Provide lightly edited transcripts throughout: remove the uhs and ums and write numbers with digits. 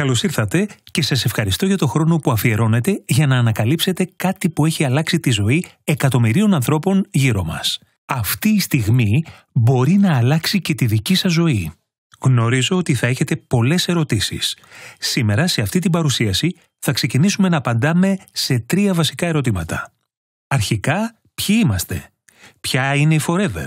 Καλώς ήρθατε και σας ευχαριστώ για το χρόνο που αφιερώνετε για να ανακαλύψετε κάτι που έχει αλλάξει τη ζωή εκατομμυρίων ανθρώπων γύρω μας. Αυτή η στιγμή μπορεί να αλλάξει και τη δική σας ζωή. Γνωρίζω ότι θα έχετε πολλές ερωτήσεις. Σήμερα, σε αυτή την παρουσίαση, θα ξεκινήσουμε να απαντάμε σε 3 βασικά ερωτήματα. Αρχικά, ποιοι είμαστε? Ποια είναι η Forever?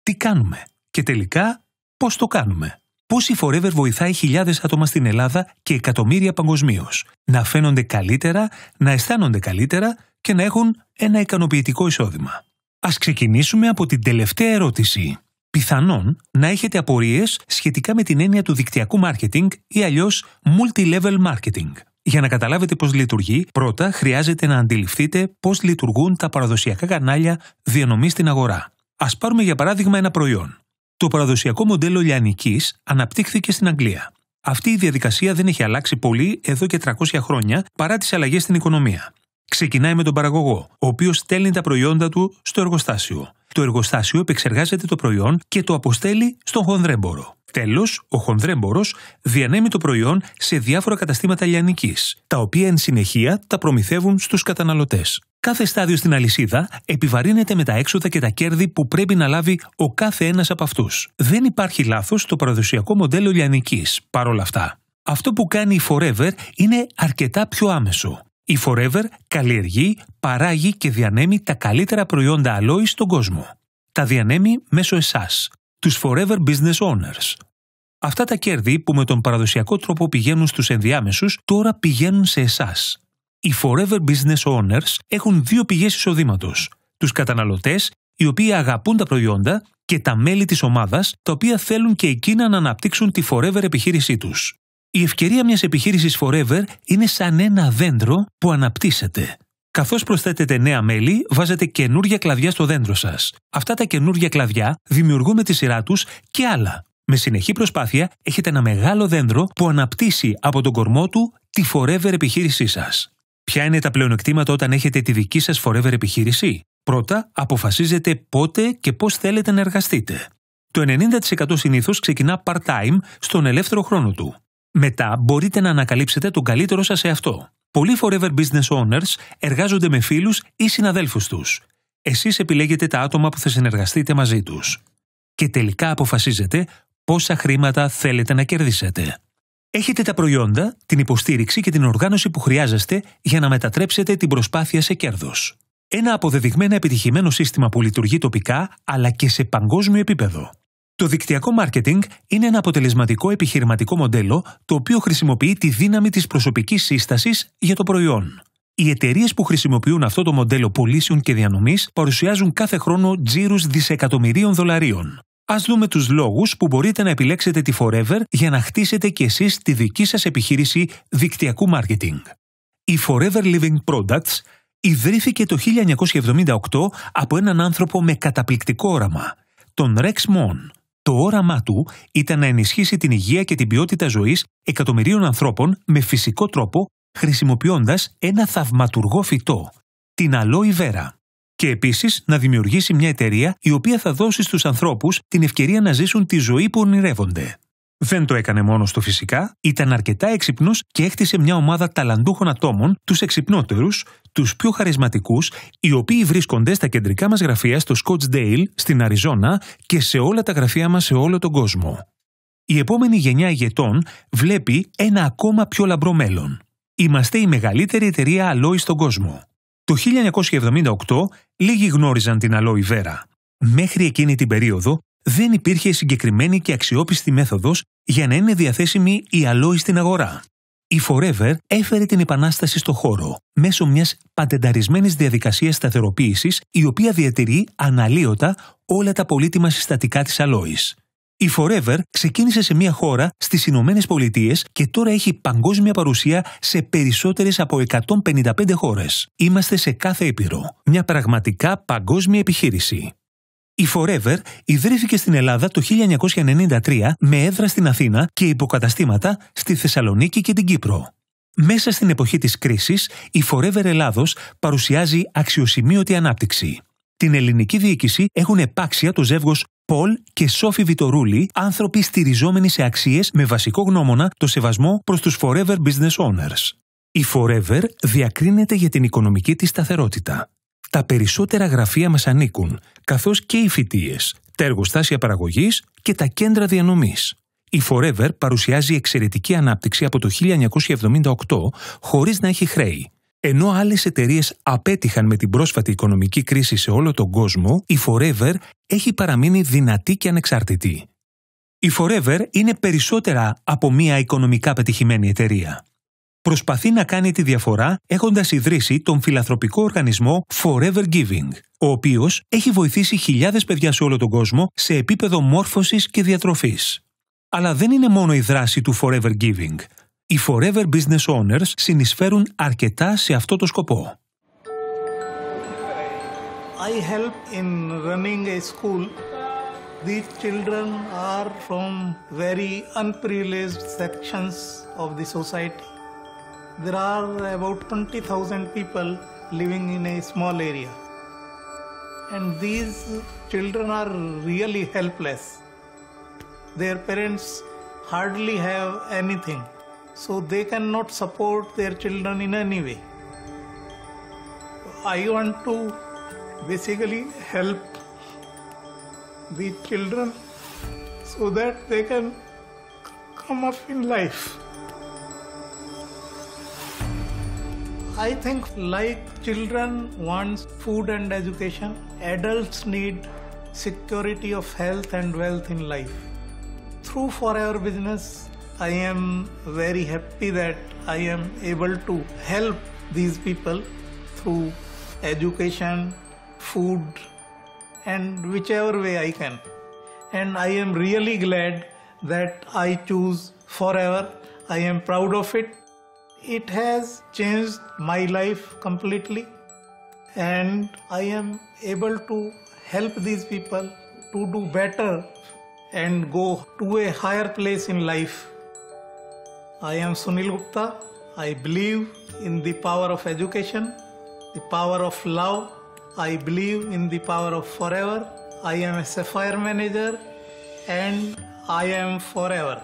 Τι κάνουμε? Και τελικά, πώς το κάνουμε? Πώς η Forever βοηθάει χιλιάδες άτομα στην Ελλάδα και εκατομμύρια παγκοσμίως να φαίνονται καλύτερα, να αισθάνονται καλύτερα και να έχουν ένα ικανοποιητικό εισόδημα. Ας ξεκινήσουμε από την τελευταία ερώτηση. Πιθανόν να έχετε απορίες σχετικά με την έννοια του δικτυακού marketing ή αλλιώς multi-level marketing. Για να καταλάβετε πώς λειτουργεί, πρώτα χρειάζεται να αντιληφθείτε πώς λειτουργούν τα παραδοσιακά κανάλια διανομής στην αγορά. Ας πάρουμε για παράδειγμα ένα προϊόν. Το παραδοσιακό μοντέλο λιανικής αναπτύχθηκε στην Αγγλία. Αυτή η διαδικασία δεν έχει αλλάξει πολύ εδώ και 300 χρόνια παρά τις αλλαγές στην οικονομία. Ξεκινάει με τον παραγωγό, ο οποίος στέλνει τα προϊόντα του στο εργοστάσιο. Το εργοστάσιο επεξεργάζεται το προϊόν και το αποστέλει στον χονδρέμπορο. Τέλος, ο χονδρέμπορος διανέμει το προϊόν σε διάφορα καταστήματα λιανικής, τα οποία εν συνεχεία τα προμηθεύουν στους καταναλωτές. Κάθε στάδιο στην αλυσίδα επιβαρύνεται με τα έξοδα και τα κέρδη που πρέπει να λάβει ο κάθε ένας από αυτούς. Δεν υπάρχει λάθος στο παραδοσιακό μοντέλο λιανικής, παρόλα αυτά. Αυτό που κάνει η Forever είναι αρκετά πιο άμεσο. Η Forever καλλιεργεί, παράγει και διανέμει τα καλύτερα προϊόντα αλόης στον κόσμο. Τα διανέμει μέσω εσάς, τους Forever Business Owners. Αυτά τα κέρδη που με τον παραδοσιακό τρόπο πηγαίνουν στους ενδιάμεσους, τώρα πηγαίνουν σε εσάς. Οι Forever Business Owners έχουν 2 πηγές εισοδήματος. Τους καταναλωτές, οι οποίοι αγαπούν τα προϊόντα, και τα μέλη της ομάδας, τα οποία θέλουν και εκείνα να αναπτύξουν τη Forever επιχείρησή τους. Η ευκαιρία μιας επιχείρησης Forever είναι σαν ένα δέντρο που αναπτύσσεται. Καθώς προσθέτετε νέα μέλη, βάζετε καινούργια κλαδιά στο δέντρο σας. Αυτά τα καινούργια κλαδιά δημιουργούν με τη σειρά τους και άλλα. Με συνεχή προσπάθεια έχετε ένα μεγάλο δέντρο που αναπτύσσει από τον κορμό του τη Forever επιχείρησή σας. Ποια είναι τα πλεονεκτήματα όταν έχετε τη δική σας Forever επιχείρηση? Πρώτα, αποφασίζετε πότε και πώς θέλετε να εργαστείτε. Το 90% συνήθως ξεκινά part-time στον ελεύθερο χρόνο του. Μετά μπορείτε να ανακαλύψετε τον καλύτερο σας εαυτό. Πολλοί Forever Business Owners εργάζονται με φίλους ή συναδέλφους τους. Εσείς επιλέγετε τα άτομα που θα συνεργαστείτε μαζί τους. Και τελικά αποφασίζετε πόσα χρήματα θέλετε να κερδίσετε. Έχετε τα προϊόντα, την υποστήριξη και την οργάνωση που χρειάζεστε για να μετατρέψετε την προσπάθεια σε κέρδος. Ένα αποδεδειγμένα επιτυχημένο σύστημα που λειτουργεί τοπικά αλλά και σε παγκόσμιο επίπεδο. Το δικτυακό marketing είναι ένα αποτελεσματικό επιχειρηματικό μοντέλο το οποίο χρησιμοποιεί τη δύναμη της προσωπικής σύστασης για το προϊόν. Οι εταιρείες που χρησιμοποιούν αυτό το μοντέλο πωλήσεων και διανομής παρουσιάζουν κάθε χρόνο τζίρους δισεκατομμυρίων δολαρίων. Ας δούμε τους λόγους που μπορείτε να επιλέξετε τη Forever για να χτίσετε κι εσείς τη δική σας επιχείρηση δικτυακού marketing. Η Forever Living Products ιδρύθηκε το 1978 από έναν άνθρωπο με καταπληκτικό όραμα, τον Rex Mon. Το όραμά του ήταν να ενισχύσει την υγεία και την ποιότητα ζωής εκατομμυρίων ανθρώπων με φυσικό τρόπο, χρησιμοποιώντας ένα θαυματουργό φυτό, την Aloe Vera. Και επίσης να δημιουργήσει μια εταιρεία η οποία θα δώσει στους ανθρώπους την ευκαιρία να ζήσουν τη ζωή που ονειρεύονται. Δεν το έκανε μόνος του φυσικά, ήταν αρκετά έξυπνος και έκτισε μια ομάδα ταλαντούχων ατόμων, τους εξυπνότερους, τους πιο χαρισματικούς, οι οποίοι βρίσκονται στα κεντρικά μας γραφεία στο Scottsdale, στην Αριζόνα και σε όλα τα γραφεία μας σε όλο τον κόσμο. Η επόμενη γενιά ηγετών βλέπει ένα ακόμα πιο λαμπρό μέλλον. Είμαστε η μεγαλύτερη εταιρεία αλόη στον κόσμο. Το 1978 λίγοι γνώριζαν την Aloe Vera. Μέχρι εκείνη την περίοδο δεν υπήρχε συγκεκριμένη και αξιόπιστη μέθοδος για να είναι διαθέσιμη η αλόη στην αγορά. Η Forever έφερε την επανάσταση στο χώρο μέσω μιας πατενταρισμένης διαδικασίας σταθεροποίησης η οποία διατηρεί αναλύωτα όλα τα πολύτιμα συστατικά της αλόης. Η Forever ξεκίνησε σε μια χώρα στις Ηνωμένες Πολιτείες και τώρα έχει παγκόσμια παρουσία σε περισσότερες από 155 χώρες. Είμαστε σε κάθε ήπειρο. Μια πραγματικά παγκόσμια επιχείρηση. Η Forever ιδρύθηκε στην Ελλάδα το 1993 με έδρα στην Αθήνα και υποκαταστήματα στη Θεσσαλονίκη και την Κύπρο. Μέσα στην εποχή της κρίσης, η Forever Ελλάδος παρουσιάζει αξιοσημείωτη ανάπτυξη. Την ελληνική διοίκηση έχουν επάξια το ζεύγος Πολ και Σόφη Βιτορούλη, άνθρωποι στηριζόμενοι σε αξίες με βασικό γνώμονα το σεβασμό προς τους Forever Business Owners. Η Forever διακρίνεται για την οικονομική της σταθερότητα. Τα περισσότερα γραφεία μας ανήκουν, καθώς και οι φοιτίες, τα εργοστάσια παραγωγής και τα κέντρα διανομής. Η Forever παρουσιάζει εξαιρετική ανάπτυξη από το 1978 χωρίς να έχει χρέη. Ενώ άλλες εταιρείες απέτυχαν με την πρόσφατη οικονομική κρίση σε όλο τον κόσμο, η Forever έχει παραμείνει δυνατή και ανεξάρτητη. Η Forever είναι περισσότερα από μία οικονομικά πετυχημένη εταιρεία. Προσπαθεί να κάνει τη διαφορά έχοντας ιδρύσει τον φιλανθρωπικό οργανισμό Forever Giving, ο οποίος έχει βοηθήσει χιλιάδες παιδιά σε όλο τον κόσμο σε επίπεδο μόρφωσης και διατροφής. Αλλά δεν είναι μόνο η δράση του Forever Giving. Οι Forever Business Owners συνεισφέρουν αρκετά σε αυτό το σκοπό. I help in running a school. These children are from very unprivileged sections of the society. There are about 20,000 people living in a small area. And these children are really helpless. Their parents hardly have anything, so they cannot support their children in any way. I want to basically help these children so that they can come up in life. I think like children want food and education, adults need security of health and wealth in life. Through Forever Business, I am very happy that I am able to help these people through education, food, and whichever way I can. And I am really glad that I choose Forever. I am proud of it. It has changed my life completely, and I am able to help these people to do better and go to a higher place in life. I am Sunil Gupta. I believe in the power of education, the power of love. I believe in the power of Forever. I am a Sapphire manager and I am Forever.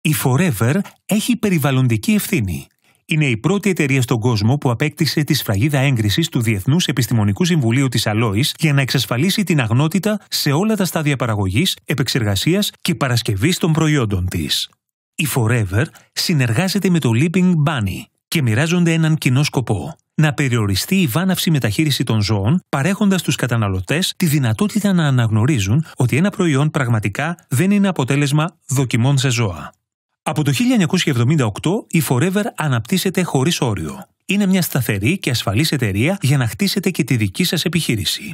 Η Forever έχει περιβαλλοντική ευθύνη. Είναι η πρώτη εταιρεία στον κόσμο που απέκτησε τη σφραγίδα έγκρισης του Διεθνούς Επιστημονικού Συμβουλίου της Αλόης για να εξασφαλίσει την αγνότητα σε όλα τα στάδια παραγωγής, επεξεργασίας και παρασκευής των προϊόντων της. Η Forever συνεργάζεται με το Leaping Bunny και μοιράζονται έναν κοινό σκοπό: να περιοριστεί η βάναυση μεταχείριση των ζώων, παρέχοντας στους καταναλωτές τη δυνατότητα να αναγνωρίζουν ότι ένα προϊόν πραγματικά δεν είναι αποτέλεσμα δοκιμών σε ζώα. Από το 1978 η Forever αναπτύσσεται χωρίς όριο. Είναι μια σταθερή και ασφαλής εταιρεία για να χτίσετε και τη δική σας επιχείρηση.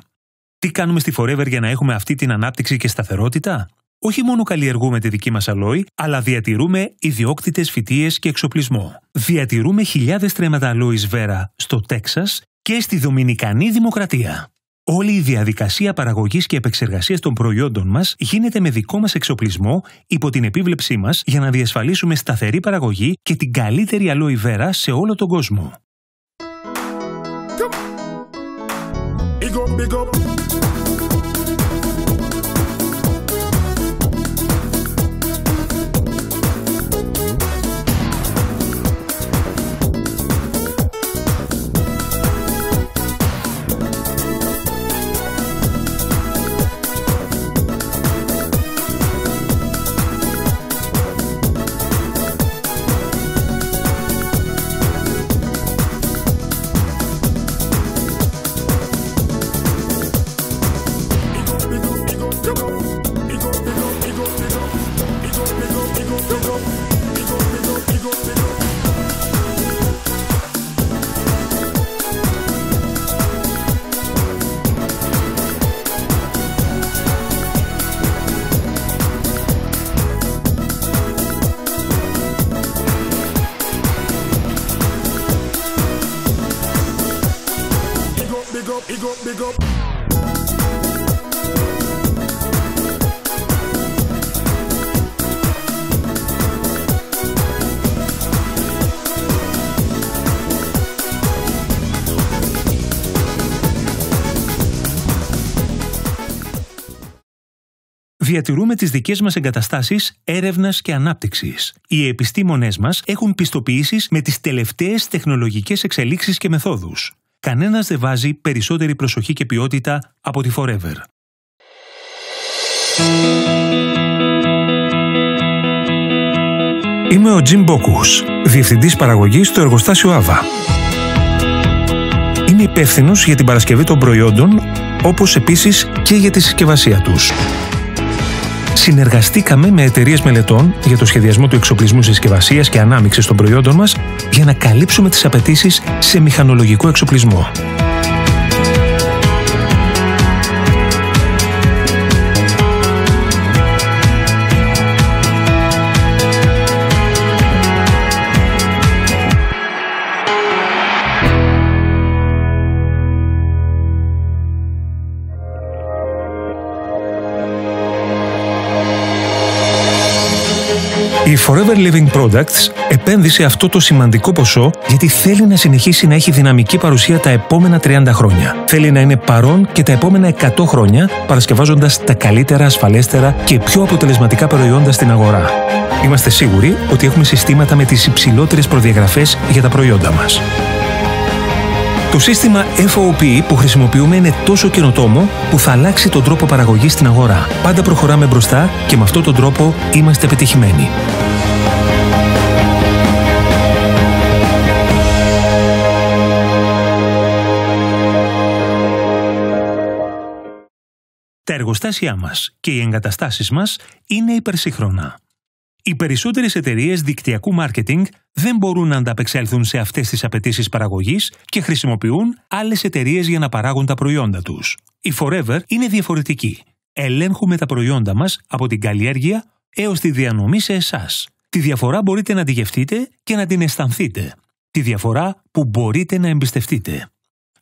Τι κάνουμε στη Forever για να έχουμε αυτή την ανάπτυξη και σταθερότητα? Όχι μόνο καλλιεργούμε τη δική μας αλόη, αλλά διατηρούμε ιδιόκτητες φυτείες και εξοπλισμό. Διατηρούμε χιλιάδες τρέματα αλόης βέρα στο Τέξας και στη Δομινικανή Δημοκρατία. Όλη η διαδικασία παραγωγής και επεξεργασίας των προϊόντων μας γίνεται με δικό μας εξοπλισμό υπό την επίβλεψή μας για να διασφαλίσουμε σταθερή παραγωγή και την καλύτερη αλόη βέρα σε όλο τον κόσμο. Big up. Διατηρούμε τις δικές μας εγκαταστάσεις έρευνας και ανάπτυξης. Οι επιστήμονές μας έχουν πιστοποιήσεις με τις τελευταίες τεχνολογικές εξελίξεις και μεθόδους. Κανένας δεν βάζει περισσότερη προσοχή και ποιότητα από τη Forever. Είμαι ο Jim Bokus, διευθυντής παραγωγής στο εργοστάσιο Ava. Είμαι υπεύθυνος για την παρασκευή των προϊόντων, όπως επίσης και για τη συσκευασία τους. Συνεργαστήκαμε με εταιρείες μελετών για το σχεδιασμό του εξοπλισμού συσκευασίας και ανάμειξης των προϊόντων μας για να καλύψουμε τις απαιτήσεις σε μηχανολογικό εξοπλισμό. Η Forever Living Products επένδυσε αυτό το σημαντικό ποσό γιατί θέλει να συνεχίσει να έχει δυναμική παρουσία τα επόμενα 30 χρόνια. Θέλει να είναι παρόν και τα επόμενα 100 χρόνια, παρασκευάζοντας τα καλύτερα, ασφαλέστερα και πιο αποτελεσματικά προϊόντα στην αγορά. Είμαστε σίγουροι ότι έχουμε συστήματα με τις υψηλότερες προδιαγραφές για τα προϊόντα μας. Το σύστημα FOP που χρησιμοποιούμε είναι τόσο καινοτόμο που θα αλλάξει τον τρόπο παραγωγής στην αγορά. Πάντα προχωράμε μπροστά και με αυτόν τον τρόπο είμαστε πετυχημένοι. Τα εργοστάσια μας και οι εγκαταστάσεις μας είναι υπερσύγχρονα. Οι περισσότερες εταιρείες δικτυακού μάρκετινγκ δεν μπορούν να ανταπεξέλθουν σε αυτές τις απαιτήσεις παραγωγής και χρησιμοποιούν άλλες εταιρείες για να παράγουν τα προϊόντα τους. Η Forever είναι διαφορετική. Ελέγχουμε τα προϊόντα μας από την καλλιέργεια έως τη διανομή σε εσάς. Τη διαφορά μπορείτε να τη γευτείτε και να την αισθανθείτε. Τη διαφορά που μπορείτε να εμπιστευτείτε.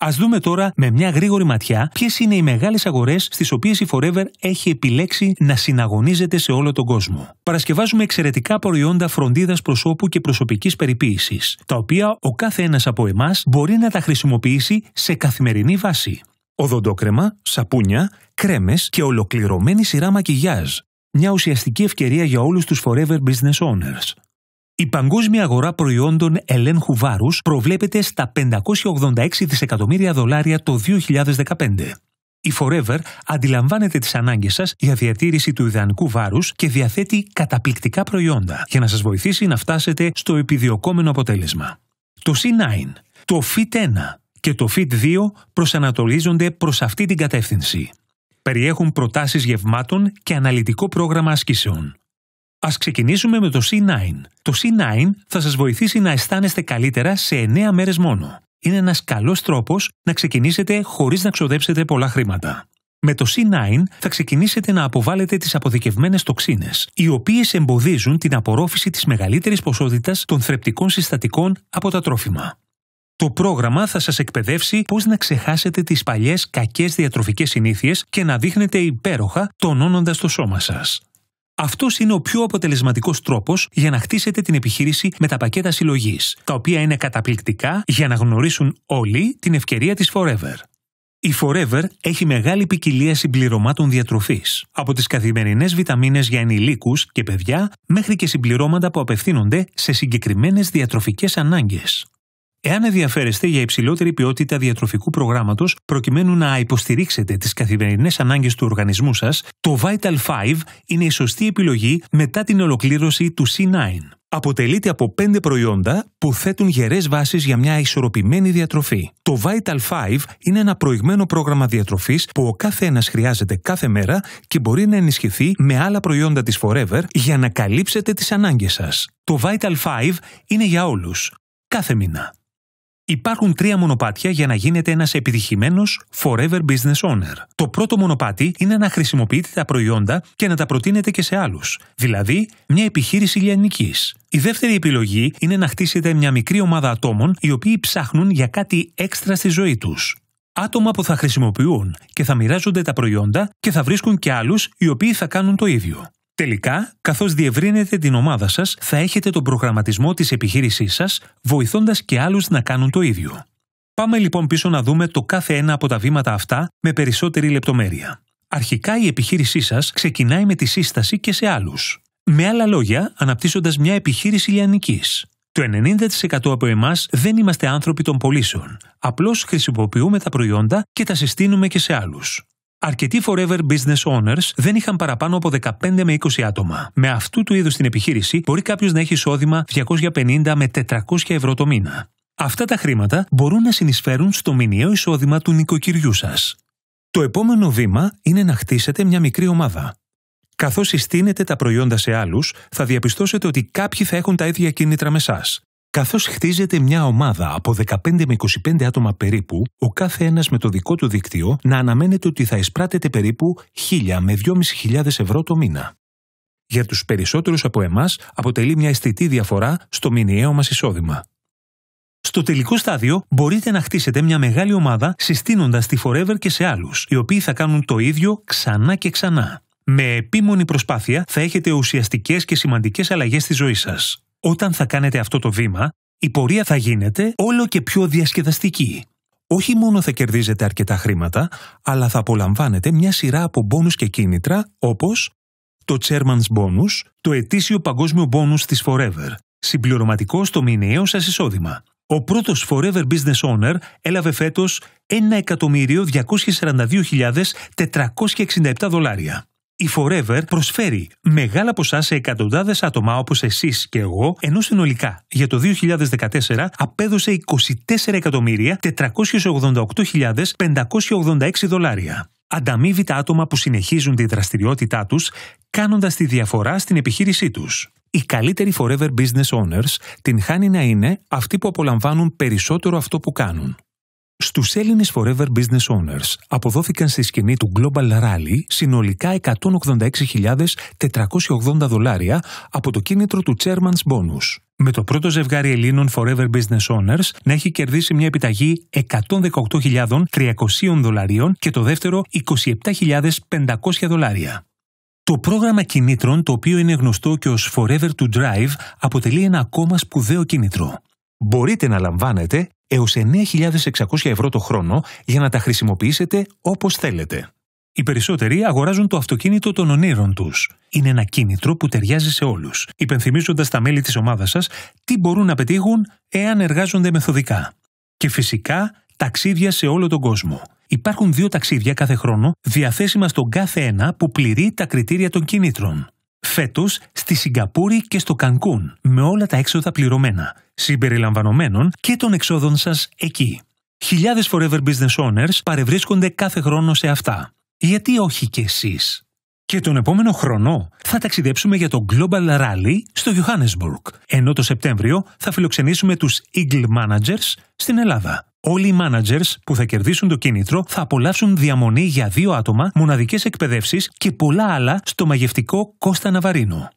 Ας δούμε τώρα με μια γρήγορη ματιά ποιες είναι οι μεγάλες αγορές στις οποίες η Forever έχει επιλέξει να συναγωνίζεται σε όλο τον κόσμο. Παρασκευάζουμε εξαιρετικά προϊόντα φροντίδας προσώπου και προσωπικής περιποίησης, τα οποία ο κάθε ένας από εμάς μπορεί να τα χρησιμοποιήσει σε καθημερινή βάση. Οδοντόκρεμα, σαπούνια, κρέμες και ολοκληρωμένη σειρά μακιγιάζ. Μια ουσιαστική ευκαιρία για όλους τους Forever Business Owners. Η παγκόσμια αγορά προϊόντων ελέγχου βάρους προβλέπεται στα $586 δισεκατομμύρια το 2015. Η Forever αντιλαμβάνεται τις ανάγκες σας για διατήρηση του ιδανικού βάρους και διαθέτει καταπληκτικά προϊόντα για να σας βοηθήσει να φτάσετε στο επιδιωκόμενο αποτέλεσμα. Το C9, το Fit 1 και το Fit 2 προσανατολίζονται προς αυτή την κατεύθυνση. Περιέχουν προτάσεις γευμάτων και αναλυτικό πρόγραμμα ασκήσεων. Ας ξεκινήσουμε με το C9. Το C9 θα σας βοηθήσει να αισθάνεστε καλύτερα σε 9 μέρες μόνο. Είναι ένας καλός τρόπος να ξεκινήσετε χωρίς να ξοδέψετε πολλά χρήματα. Με το C9 θα ξεκινήσετε να αποβάλλετε τις αποθηκευμένες τοξίνες, οι οποίες εμποδίζουν την απορρόφηση της μεγαλύτερης ποσότητας των θρεπτικών συστατικών από τα τρόφιμα. Το πρόγραμμα θα σας εκπαιδεύσει πώς να ξεχάσετε τις παλιές κακές διατροφικές συνήθειες και να δείχνετε υπέροχα τονώνοντας το σώμα σας. Αυτός είναι ο πιο αποτελεσματικός τρόπος για να χτίσετε την επιχείρηση με τα πακέτα συλλογής, τα οποία είναι καταπληκτικά για να γνωρίσουν όλοι την ευκαιρία της Forever. Η Forever έχει μεγάλη ποικιλία συμπληρωμάτων διατροφής, από τις καθημερινές βιταμίνες για ενηλίκους και παιδιά μέχρι και συμπληρώματα που απευθύνονται σε συγκεκριμένες διατροφικές ανάγκες. Εάν ενδιαφέρεστε για υψηλότερη ποιότητα διατροφικού προγράμματος προκειμένου να υποστηρίξετε τις καθημερινές ανάγκες του οργανισμού σας, το Vital 5 είναι η σωστή επιλογή μετά την ολοκλήρωση του C9. Αποτελείται από 5 προϊόντα που θέτουν γερές βάσεις για μια ισορροπημένη διατροφή. Το Vital 5 είναι ένα προηγμένο πρόγραμμα διατροφής που ο κάθε ένας χρειάζεται κάθε μέρα και μπορεί να ενισχυθεί με άλλα προϊόντα της Forever για να καλύψετε τις ανάγκες σας. Το Vital 5 είναι για όλους, κάθε μήνα. Υπάρχουν 3 μονοπάτια για να γίνετε ένας επιτυχημένος Forever Business Owner. Το πρώτο μονοπάτι είναι να χρησιμοποιείτε τα προϊόντα και να τα προτείνετε και σε άλλους, δηλαδή μια επιχείρηση λιανικής. Η δεύτερη επιλογή είναι να χτίσετε μια μικρή ομάδα ατόμων οι οποίοι ψάχνουν για κάτι έξτρα στη ζωή τους. Άτομα που θα χρησιμοποιούν και θα μοιράζονται τα προϊόντα και θα βρίσκουν και άλλους οι οποίοι θα κάνουν το ίδιο. Τελικά, καθώς διευρύνετε την ομάδα σας, θα έχετε τον προγραμματισμό της επιχείρησής σας, βοηθώντας και άλλους να κάνουν το ίδιο. Πάμε λοιπόν πίσω να δούμε το κάθε ένα από τα βήματα αυτά με περισσότερη λεπτομέρεια. Αρχικά η επιχείρησή σας ξεκινάει με τη σύσταση και σε άλλους. Με άλλα λόγια, αναπτύσσοντας μια επιχείρηση λιανικής. Το 90% από εμάς δεν είμαστε άνθρωποι των πωλήσεων. Απλώς χρησιμοποιούμε τα προϊόντα και τα συστήνουμε και σε άλλους. Αρκετοί Forever Business Owners δεν είχαν παραπάνω από 15 με 20 άτομα. Με αυτού του είδους την επιχείρηση μπορεί κάποιος να έχει εισόδημα 250 με 400 ευρώ το μήνα. Αυτά τα χρήματα μπορούν να συνεισφέρουν στο μηνιαίο εισόδημα του νοικοκυριού σας. Το επόμενο βήμα είναι να χτίσετε μια μικρή ομάδα. Καθώς συστήνετε τα προϊόντα σε άλλους, θα διαπιστώσετε ότι κάποιοι θα έχουν τα ίδια κίνητρα με εσάς. Καθώς χτίζετε μια ομάδα από 15 με 25 άτομα περίπου, ο κάθε ένας με το δικό του δίκτυο, να αναμένετε ότι θα εισπράτετε περίπου 1.000 με 2.500 ευρώ το μήνα. Για τους περισσότερους από εμάς, αποτελεί μια αισθητή διαφορά στο μηνιαίο μας εισόδημα. Στο τελικό στάδιο, μπορείτε να χτίσετε μια μεγάλη ομάδα συστήνοντας τη Forever και σε άλλους, οι οποίοι θα κάνουν το ίδιο ξανά και ξανά. Με επίμονη προσπάθεια θα έχετε ουσιαστικές και σημαντικές αλλαγές στη ζωή σας. Όταν θα κάνετε αυτό το βήμα, η πορεία θα γίνεται όλο και πιο διασκεδαστική. Όχι μόνο θα κερδίζετε αρκετά χρήματα, αλλά θα απολαμβάνετε μια σειρά από μπόνους και κίνητρα, όπως το Chairman's Bonus, το ετήσιο παγκόσμιο μπόνους της Forever, συμπληρωματικό στο μηνιαίο σας εισόδημα. Ο πρώτος Forever Business Owner έλαβε φέτος $1.242.467. Η Forever προσφέρει μεγάλα ποσά σε εκατοντάδες άτομα όπως εσείς και εγώ, ενώ συνολικά για το 2014 απέδωσε $24.488.586. Ανταμείβει τα άτομα που συνεχίζουν τη δραστηριότητά τους, κάνοντας τη διαφορά στην επιχείρησή τους. Οι καλύτεροι Forever Business Owners την χάνει να είναι αυτοί που απολαμβάνουν περισσότερο αυτό που κάνουν. Στους Έλληνες Forever Business Owners αποδόθηκαν στη σκηνή του Global Rally συνολικά $186.480 από το κίνητρο του Chairman's Bonus, με το πρώτο ζευγάρι Ελλήνων Forever Business Owners να έχει κερδίσει μια επιταγή $118.300 και το δεύτερο $27.500. Το πρόγραμμα κινήτρων, το οποίο είναι γνωστό και ως Forever to Drive, αποτελεί ένα ακόμα σπουδαίο κίνητρο. Μπορείτε να λαμβάνετε έως 9.600 ευρώ το χρόνο για να τα χρησιμοποιήσετε όπως θέλετε. Οι περισσότεροι αγοράζουν το αυτοκίνητο των ονείρων τους. Είναι ένα κίνητρο που ταιριάζει σε όλους, υπενθυμίζοντας τα μέλη της ομάδας σας τι μπορούν να πετύχουν εάν εργάζονται μεθοδικά. Και φυσικά ταξίδια σε όλο τον κόσμο. Υπάρχουν 2 ταξίδια κάθε χρόνο διαθέσιμα στον κάθε ένα που πληρεί τα κριτήρια των κινήτρων. Φέτος στη Σιγκαπούρη και στο Κανκούν, με όλα τα έξοδα πληρωμένα, συμπεριλαμβανομένων και των εξόδων σας εκεί. Χιλιάδες Forever Business Owners παρευρίσκονται κάθε χρόνο σε αυτά. Γιατί όχι και εσείς? Και τον επόμενο χρόνο θα ταξιδέψουμε για το Global Rally στο Johannesburg, ενώ το Σεπτέμβριο θα φιλοξενήσουμε τους Eagle Managers στην Ελλάδα. Όλοι οι managers που θα κερδίσουν το κίνητρο θα απολαύσουν διαμονή για 2 άτομα, μοναδικές εκπαιδεύσεις και πολλά άλλα στο μαγευτικό Κώστα Ναβαρίνο.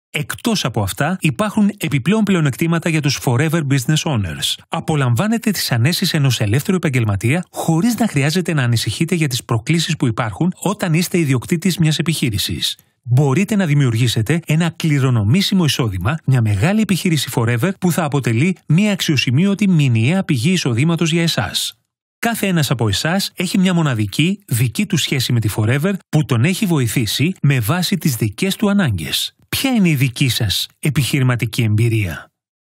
Εκτός από αυτά, υπάρχουν επιπλέον πλεονεκτήματα για τους Forever Business Owners. Απολαμβάνετε τις ανέσεις ενός ελεύθερου επαγγελματία χωρίς να χρειάζεται να ανησυχείτε για τις προκλήσεις που υπάρχουν όταν είστε ιδιοκτήτης μιας επιχείρησης. Μπορείτε να δημιουργήσετε ένα κληρονομήσιμο εισόδημα, μια μεγάλη επιχείρηση Forever που θα αποτελεί μια αξιοσημείωτη μηνιαία πηγή εισοδήματος για εσάς. Κάθε ένας από εσάς έχει μια μοναδική δική του σχέση με τη Forever που τον έχει βοηθήσει με βάση τις δικές του ανάγκες. Ποια είναι η δική σας επιχειρηματική εμπειρία?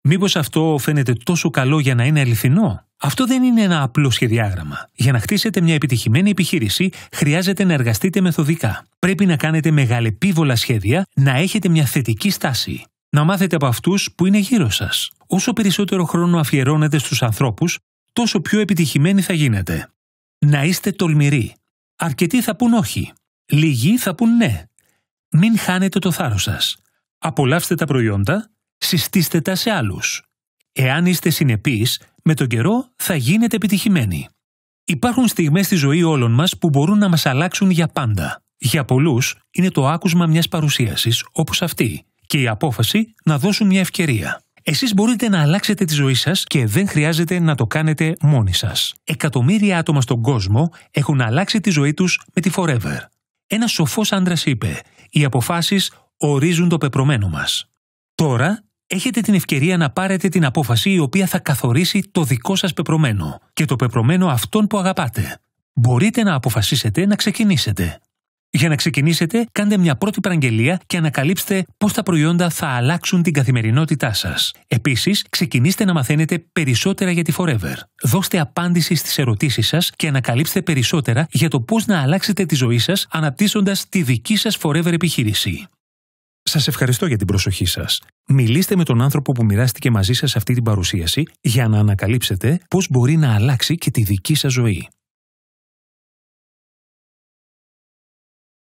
Μήπως αυτό φαίνεται τόσο καλό για να είναι αληθινό? Αυτό δεν είναι ένα απλό σχεδιάγραμμα. Για να χτίσετε μια επιτυχημένη επιχείρηση, χρειάζεται να εργαστείτε μεθοδικά. Πρέπει να κάνετε μεγαλεπίβολα σχέδια, να έχετε μια θετική στάση. Να μάθετε από αυτούς που είναι γύρω σας. Όσο περισσότερο χρόνο αφιερώνετε στους ανθρώπους, τόσο πιο επιτυχημένοι θα γίνετε. Να είστε τολμηροί. Αρκετοί θα πουν όχι. Λίγοι θα πουν ναι. Μην χάνετε το θάρρος σας. Απολαύστε τα προϊόντα, συστήστε τα σε άλλους. Εάν είστε συνεπείς, με τον καιρό θα γίνετε επιτυχημένοι. Υπάρχουν στιγμές στη ζωή όλων μας που μπορούν να μας αλλάξουν για πάντα. Για πολλούς είναι το άκουσμα μιας παρουσίασης όπως αυτή και η απόφαση να δώσουν μια ευκαιρία. Εσείς μπορείτε να αλλάξετε τη ζωή σας και δεν χρειάζεται να το κάνετε μόνοι σας. Εκατομμύρια άτομα στον κόσμο έχουν αλλάξει τη ζωή τους με τη Forever. Ένας σοφός άντρας είπε: «Οι αποφάσεις ορίζουν το πεπρωμένο μας». Τώρα έχετε την ευκαιρία να πάρετε την απόφαση η οποία θα καθορίσει το δικό σας πεπρωμένο και το πεπρωμένο αυτόν που αγαπάτε. Μπορείτε να αποφασίσετε να ξεκινήσετε. Για να ξεκινήσετε, κάντε μια πρώτη παραγγελία και ανακαλύψτε πώς τα προϊόντα θα αλλάξουν την καθημερινότητά σας. Επίσης, ξεκινήστε να μαθαίνετε περισσότερα για τη Forever. Δώστε απάντηση στις ερωτήσεις σας και ανακαλύψτε περισσότερα για το πώς να αλλάξετε τη ζωή σας αναπτύσσοντας τη δική σας Forever επιχείρηση. Σας ευχαριστώ για την προσοχή σας. Μιλήστε με τον άνθρωπο που μοιράστηκε μαζί σας αυτή την παρουσίαση για να ανακαλύψετε πώς μπορεί να αλλάξει και τη δική σας ζωή.